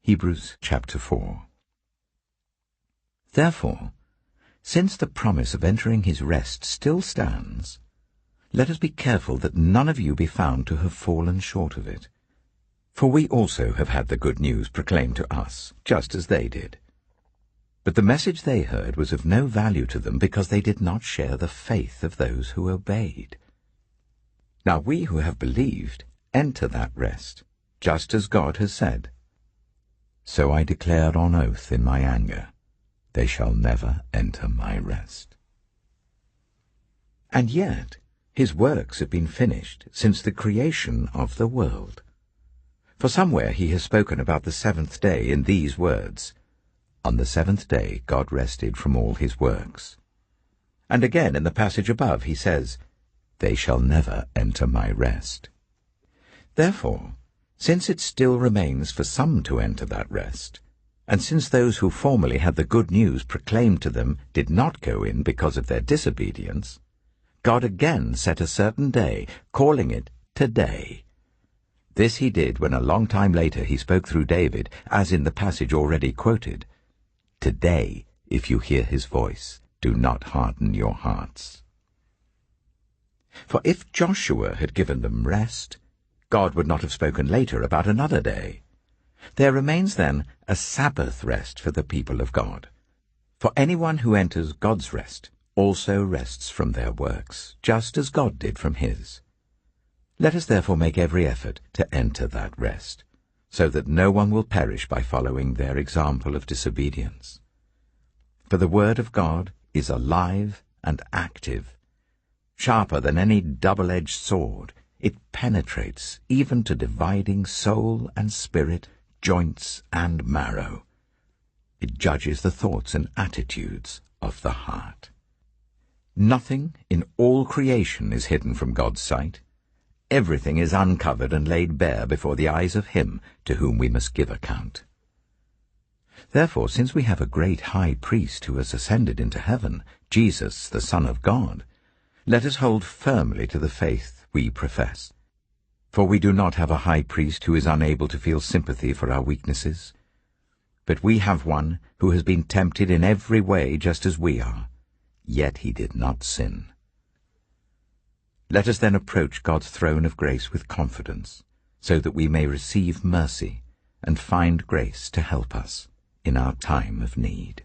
Hebrews chapter 4. Therefore, since the promise of entering his rest still stands, let us be careful that none of you be found to have fallen short of it. For we also have had the good news proclaimed to us, just as they did. But the message they heard was of no value to them because they did not share the faith of those who obeyed. Now we who have believed enter that rest, just as God has said. So I declared on oath in my anger, they shall never enter my rest. And yet his works have been finished since the creation of the world. For somewhere he has spoken about the seventh day in these words, on the seventh day God rested from all his works. And again in the passage above he says, they shall never enter my rest. Therefore, since it still remains for some to enter that rest, and since those who formerly had the good news proclaimed to them did not go in because of their disobedience, God again set a certain day, calling it today. This he did when a long time later he spoke through David, as in the passage already quoted, today, if you hear his voice, do not harden your hearts. For if Joshua had given them rest, God would not have spoken later about another day. There remains then a Sabbath rest for the people of God. For anyone who enters God's rest also rests from their works, just as God did from his. Let us therefore make every effort to enter that rest, so that no one will perish by following their example of disobedience. For the word of God is alive and active, sharper than any double-edged sword. It penetrates even to dividing soul and spirit, joints and marrow. It judges the thoughts and attitudes of the heart. Nothing in all creation is hidden from God's sight. Everything is uncovered and laid bare before the eyes of him to whom we must give account. Therefore, since we have a great high priest who has ascended into heaven, Jesus, the Son of God, let us hold firmly to the faith we profess. For we do not have a high priest who is unable to feel sympathy for our weaknesses, but we have one who has been tempted in every way just as we are, yet he did not sin. Let us then approach God's throne of grace with confidence, so that we may receive mercy and find grace to help us in our time of need.